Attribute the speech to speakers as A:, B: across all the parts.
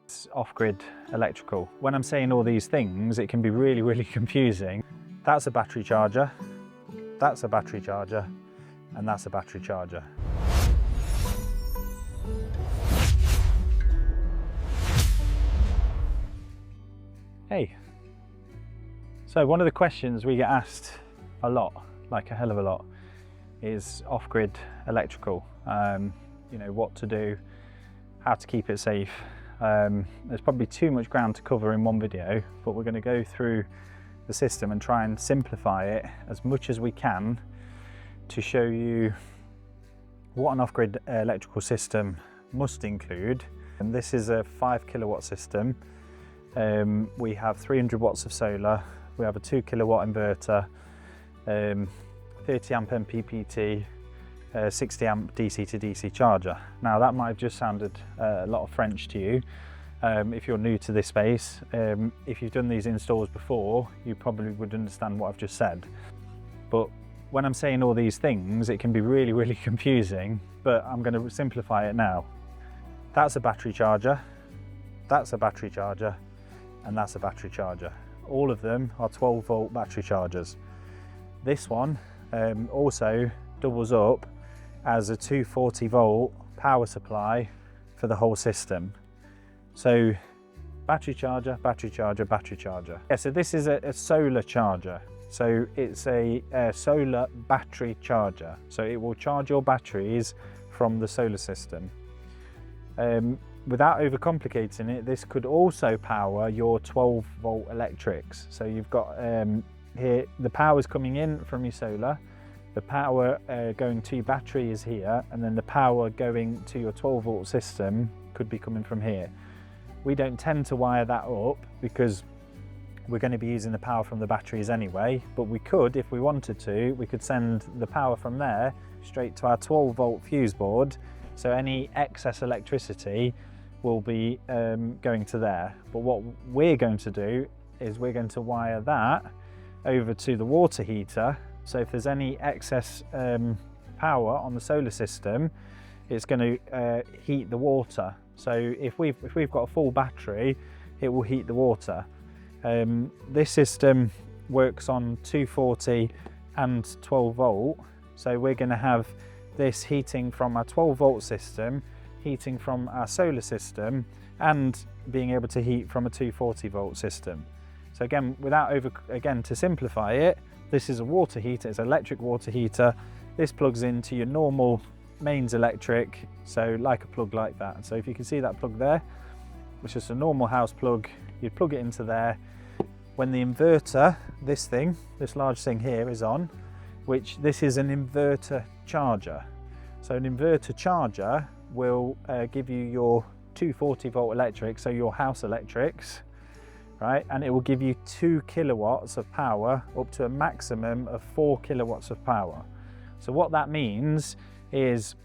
A: It's off-grid electrical. When I'm saying all these things, it can be really confusing. That's a battery charger, that's a battery charger, and that's a battery charger. Hey, so one of the questions we get asked a lot, like a hell of a lot, is off-grid electrical. You know, what to do, how to keep it safe. There's probably too much ground to cover in one video, but we're going to go through the system and try and simplify it as much as we can to show you what an off-grid electrical system must include. And this is a 5 kilowatt system. We have 300 watts of solar, we have a 2 kilowatt inverter, 30 amp MPPT, 60 amp DC to DC charger. Now that might have just sounded a lot of French to you if you're new to this space. If you've done these installs before, you probably would understand what I've just said. But when I'm saying all these things, it can be really confusing, but I'm going to simplify it now. That's a battery charger, that's a battery charger, and that's a battery charger. All of them are 12 volt battery chargers. This one also doubles up as a 240 volt power supply for the whole system. So battery charger, battery charger, battery charger. Yeah, so this is a solar charger. So it's a solar battery charger. So it will charge your batteries from the solar system. Without overcomplicating it, this could also power your 12 volt electrics. So you've got here, the power is coming in from your solar, the power going to your battery is here, and then the power going to your 12 volt system could be coming from here. We don't tend to wire that up because we're going to be using the power from the batteries anyway, but we could, if we wanted to, we could send the power from there straight to our 12 volt fuse board, so any excess electricity will be going to there. But what we're going to do is we're going to wire that over to the water heater. So if there's any excess power on the solar system, it's going to heat the water. So if we've got a full battery, it will heat the water. This system works on 240 and 12 volt. So we're going to have this heating from our 12 volt system, heating from our solar system, and being able to heat from a 240 volt system. So again, to simplify it, this is a water heater, it's an electric water heater. This plugs into your normal mains electric, so like a plug like that. So if you can see that plug there, it's just a normal house plug, you'd plug it into there. When the inverter, this large thing here is on, which this is an inverter charger. So an inverter charger will give you your 240 volt electric, so your house electrics, right? And it will give you 2 kilowatts of power up to a maximum of 4 kilowatts of power. So what that means is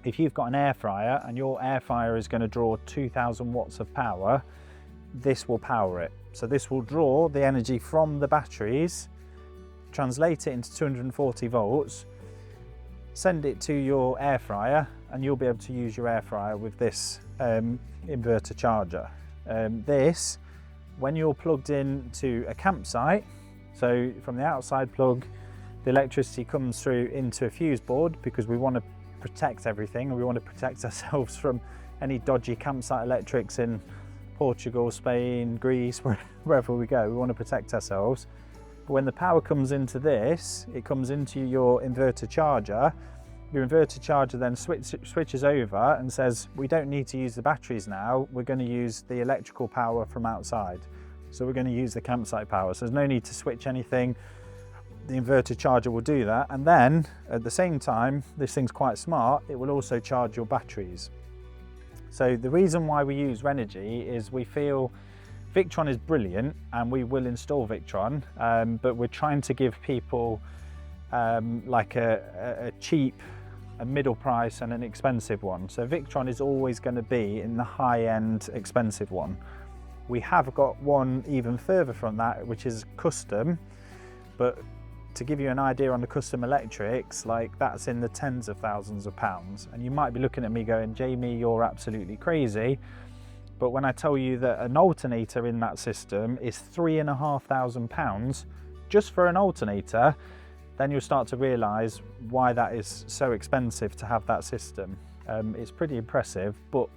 A: if you've got an air fryer and your air fryer is going to draw 2000 watts of power, this will power it. So this will draw the energy from the batteries, translate it into 240 volts, send it to your air fryer, and you'll be able to use your air fryer with this inverter charger. This, when you're plugged in to a campsite, so from the outside plug, the electricity comes through into a fuse board because we want to protect everything, and we want to protect ourselves from any dodgy campsite electrics in Portugal, Spain, Greece, wherever we go. We want to protect ourselves. But when the power comes into this, it comes into your inverter charger. Your inverter charger then switches over and says, we don't need to use the batteries now, we're going to use the electrical power from outside. So we're going to use the campsite power. So there's no need to switch anything. The inverter charger will do that. And then at the same time, this thing's quite smart, it will also charge your batteries. So the reason why we use Renogy is we feel Victron is brilliant and we will install Victron, but we're trying to give people like a cheap, a middle price and an expensive one. So Victron is always going to be in the high-end expensive one. We have got one even further from that, which is custom, but to give you an idea on the custom electrics, like that's in the tens of thousands of pounds. And you might be looking at me going, Jamie, you're absolutely crazy. But when I tell you that an alternator in that system is £3,500 just for an alternator, then you'll start to realise why that is so expensive to have that system. It's pretty impressive, but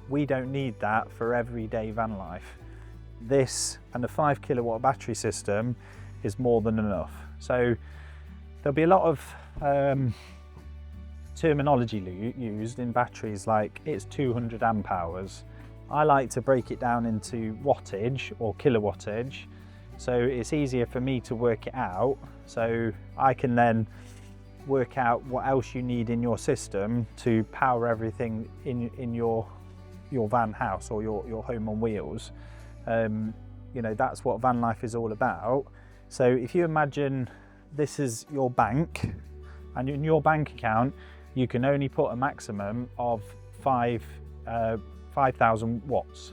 A: we don't need that for everyday van life. This and a 5 kilowatt battery system is more than enough. So there'll be a lot of terminology used in batteries, like it's 200 amp hours. I like to break it down into wattage or kilowattage, so it's easier for me to work it out, so I can then work out what else you need in your system to power everything in your van house or your home on wheels. You know, that's what van life is all about. So if you imagine this is your bank, and in your bank account you can only put a maximum of 5,000 watts.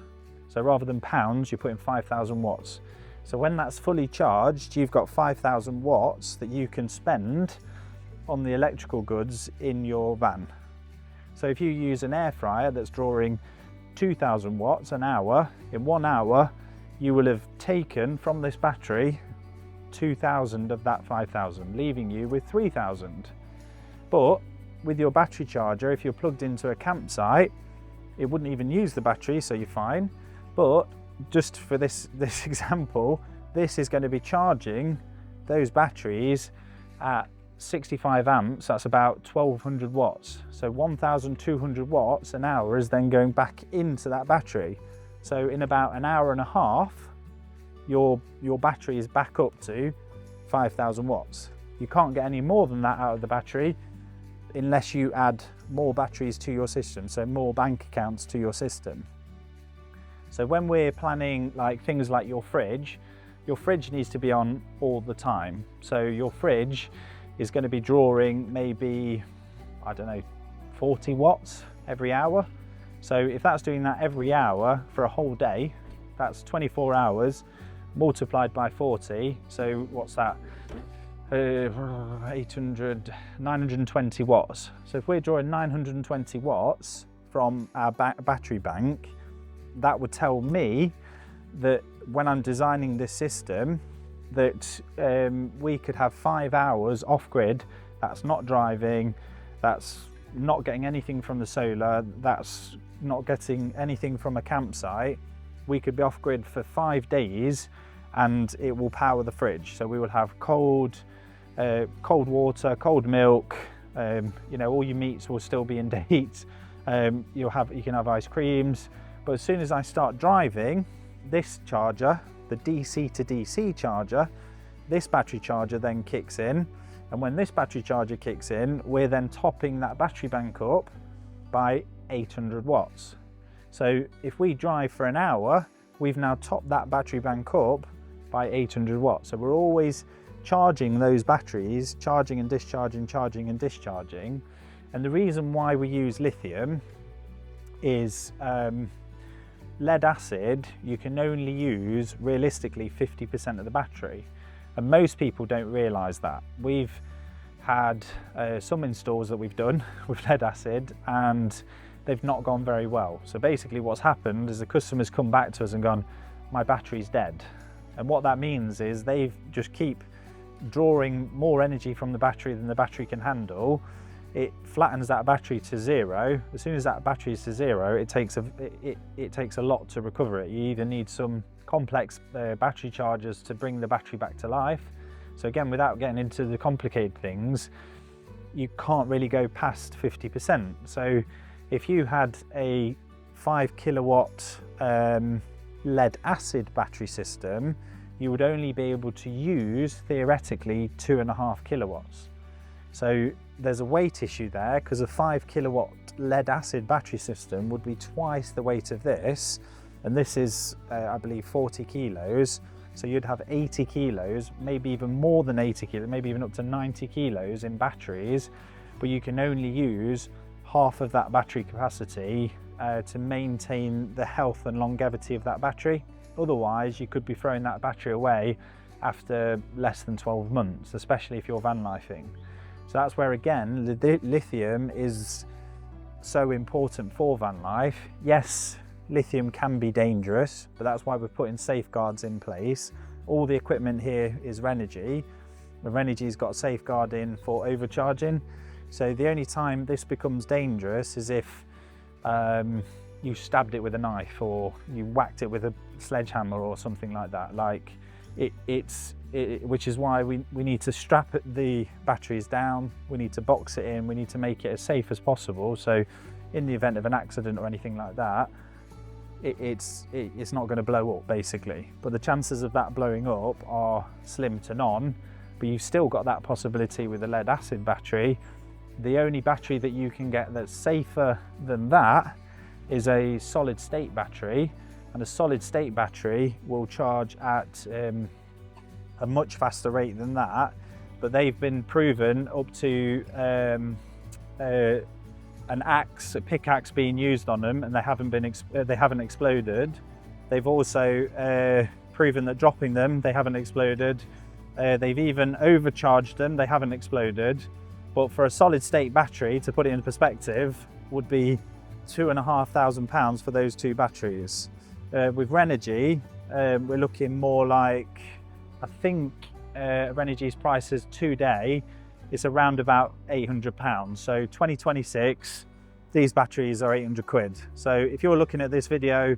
A: So rather than pounds, you're putting 5,000 watts. So when that's fully charged, you've got 5,000 watts that you can spend on the electrical goods in your van. So if you use an air fryer that's drawing 2,000 watts an hour, in 1 hour you will have taken from this battery 2,000 of that 5,000, leaving you with 3,000. But with your battery charger, if you're plugged into a campsite, it wouldn't even use the battery, so you're fine. But just for this example, this is going to be charging those batteries at 65 amps, that's about 1,200 watts. So 1,200 watts an hour is then going back into that battery. So in about an hour and a half, your battery is back up to 5,000 watts. You can't get any more than that out of the battery unless you add more batteries to your system, so more bank accounts to your system. So when we're planning like things like your fridge needs to be on all the time. So your fridge is going to be drawing maybe, I don't know, 40 watts every hour. So if that's doing that every hour for a whole day, that's 24 hours multiplied by 40. So what's that? 920 watts. So if we're drawing 920 watts from our battery bank, that would tell me that when I'm designing this system, that we could have 5 hours off grid. That's not driving, that's not getting anything from the solar, that's not getting anything from a campsite. We could be off grid for 5 days and it will power the fridge. So we will have cold water, cold milk, you know, all your meats will still be in date. You can have ice creams. But as soon as I start driving, this charger, the DC to DC charger, this battery charger then kicks in. And when this battery charger kicks in, we're then topping that battery bank up by 800 watts. So if we drive for an hour, we've now topped that battery bank up by 800 watts. So we're always charging those batteries, charging and discharging, charging and discharging. And the reason why we use lithium is lead acid, you can only use realistically 50% of the battery. And most people don't realise that. We've had some installs that we've done with lead acid and they've not gone very well. So basically what's happened is the customers come back to us and gone, my battery's dead. And what that means is they just keep drawing more energy from the battery than the battery can handle. It flattens that battery to zero. As soon as that battery is to zero, it takes a lot to recover it. You either need some complex battery chargers to bring the battery back to life. So again, without getting into the complicated things, you can't really go past 50%. So if you had a 5 kilowatt lead acid battery system, you would only be able to use theoretically 2.5 kilowatts. So there's a weight issue there, because a 5 kilowatt lead acid battery system would be twice the weight of this, and this is I believe 40 kilos. So you'd have 80 kilos, maybe even more than 80 kilos, maybe even up to 90 kilos in batteries, but you can only use half of that battery capacity to maintain the health and longevity of that battery. Otherwise, you could be throwing that battery away after less than 12 months, especially if you're van lifing. So that's where, again, lithium is so important for van life. Yes, lithium can be dangerous, but that's why we're putting safeguards in place. All the equipment here is Renogy. The Renogy's got a safeguard in for overcharging. So the only time this becomes dangerous is if you stabbed it with a knife or you whacked it with a sledgehammer or something like that. Like which is why we need to strap the batteries down, we need to box it in, we need to make it as safe as possible. So in the event of an accident or anything like that, it's not going to blow up basically. But the chances of that blowing up are slim to none, but you've still got that possibility with a lead acid battery. The only battery that you can get that's safer than that is a solid state battery, and a solid state battery will charge at a much faster rate than that, but they've been proven up to a pickaxe being used on them, and they haven't exploded. They've also proven that dropping them, they haven't exploded. They've even overcharged them, they haven't exploded. But for a solid state battery, to put it in perspective, would be £2,500 for those two batteries. With Renogy, we're looking more like, I think Renogy's prices today, it's around about £800. So 2026, these batteries are 800 quid. So if you're looking at this video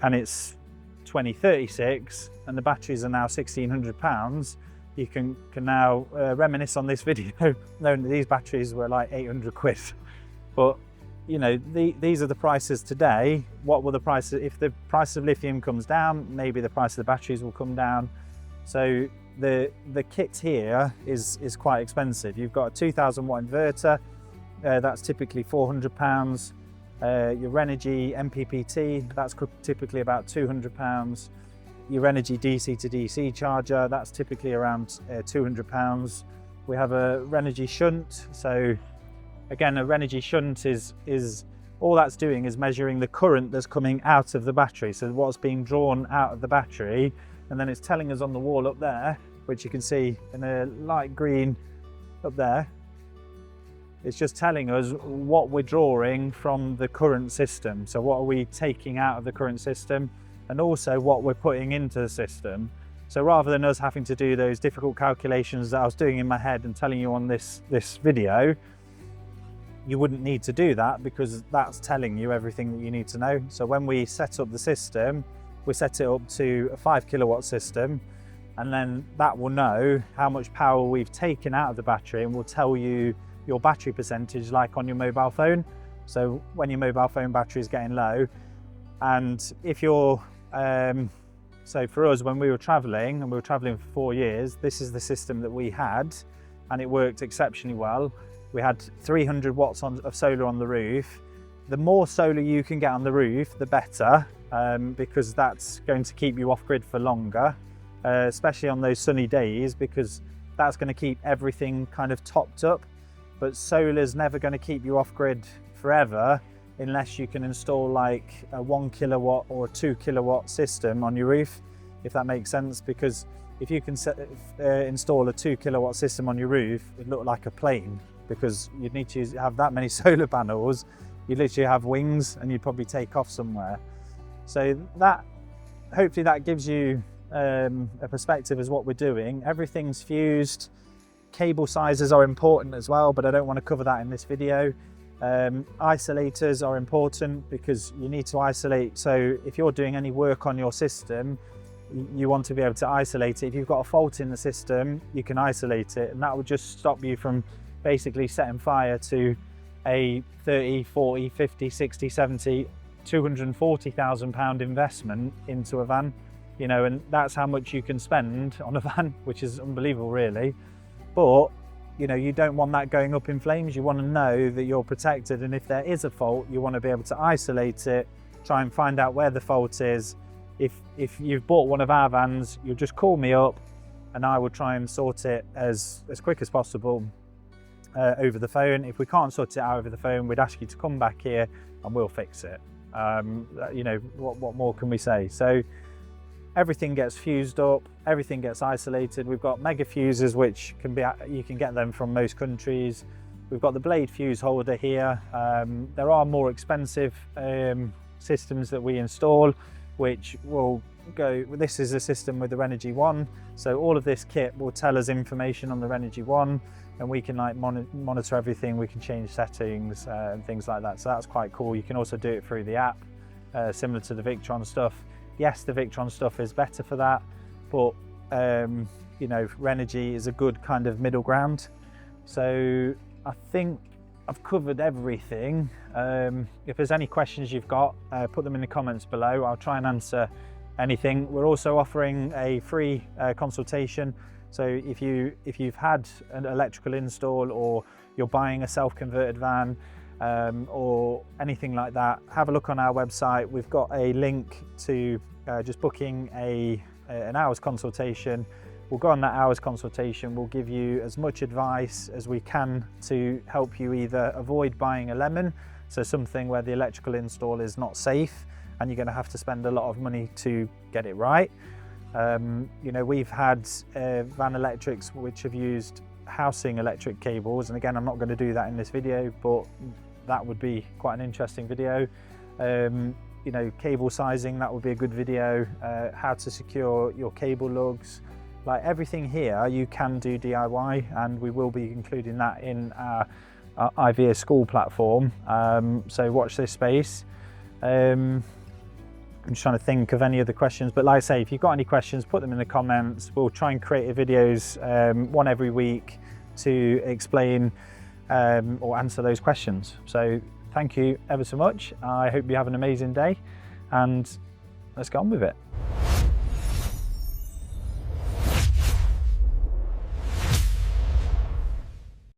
A: and it's 2036 and the batteries are now £1,600, you can now reminisce on this video knowing that these batteries were like 800 quid. But you know, these are the prices today. What will the prices, if the price of lithium comes down, maybe the price of the batteries will come down. So the kit here is quite expensive. You've got a 2000 watt inverter, that's typically £400. Your Renogy MPPT, that's typically about £200. Your Renogy DC to DC charger, that's typically around £200. We have a Renogy shunt. So again, a Renogy shunt is all that's doing is measuring the current that's coming out of the battery. So what's being drawn out of the battery, and then it's telling us on the wall up there, which you can see in a light green up there, it's just telling us what we're drawing from the current system. So what are we taking out of the current system, and also what we're putting into the system. So rather than us having to do those difficult calculations that I was doing in my head and telling you on this video, you wouldn't need to do that because that's telling you everything that you need to know. So when we set up the system, we set it up to a 5 kilowatt system, and then that will know how much power we've taken out of the battery and will tell you your battery percentage, like on your mobile phone. So when your mobile phone battery is getting low, and if you're so for us, when we were traveling, and we were traveling for 4 years, this is the system that we had, and it worked exceptionally well. We had 300 watts of solar on the roof. The more solar you can get on the roof, the better, because that's going to keep you off grid for longer, especially on those sunny days, because that's going to keep everything kind of topped up. But solar's never going to keep you off grid forever unless you can install like a 1 kilowatt or a 2 kilowatt system on your roof, if that makes sense. Because if you can install a 2 kilowatt system on your roof, it'd look like a plane, because you'd need to have that many solar panels. You'd literally have wings and you'd probably take off somewhere. So that, hopefully that gives you a perspective as what we're doing. Everything's fused. Cable sizes are important as well, but I don't want to cover that in this video. Isolators are important because you need to isolate. So if you're doing any work on your system, you want to be able to isolate it. If you've got a fault in the system, you can isolate it, and that will just stop you from basically setting fire to a 30, 40, 50, 60, 70, £240,000 investment into a van, you know, and that's how much you can spend on a van, which is unbelievable really. But you know, you don't want that going up in flames. You want to know that you're protected, and if there is a fault, you want to be able to isolate it, try and find out where the fault is. If you've bought one of our vans, you'll just call me up and I will try and sort it as quick as possible over the phone. If we can't sort it out over the phone, we'd ask you to come back here and we'll fix it. You know, what more can we say? So everything gets fused up, everything gets isolated. We've got mega fuses, which can be, you can get them from most countries. We've got the blade fuse holder here. There are more expensive systems that we install, which will go, this is a system with the Renogy 1, so all of this kit will tell us information on the Renogy 1, and we can like monitor everything, we can change settings and things like that, so that's quite cool. You can also do it through the app, similar to the Victron stuff. Yes, the Victron stuff is better for that, but you know, Renogy is a good kind of middle ground. So I think I've covered everything. If there's any questions you've got, put them in the comments below. I'll try and answer anything. We're also offering a free consultation. So if you've had an electrical install, or you're buying a self-converted van, or anything like that, have a look on our website. We've got a link to just booking an hour's consultation. We'll go on that hour's consultation. We'll give you as much advice as we can to help you either avoid buying a lemon, so something where the electrical install is not safe and you're going to have to spend a lot of money to get it right. You know, we've had van electrics which have used housing electric cables, and again, I'm not going to do that in this video, but that would be quite an interesting video. You know, cable sizing, that would be a good video. How to secure your cable lugs. Like everything here you can do DIY, and we will be including that in our Ivea school platform, so watch this space. I'm just trying to think of any other questions, but like I say, if you've got any questions, put them in the comments. We'll try and create videos, one every week, to explain or answer those questions. So thank you ever so much. I hope you have an amazing day, and let's get on with it.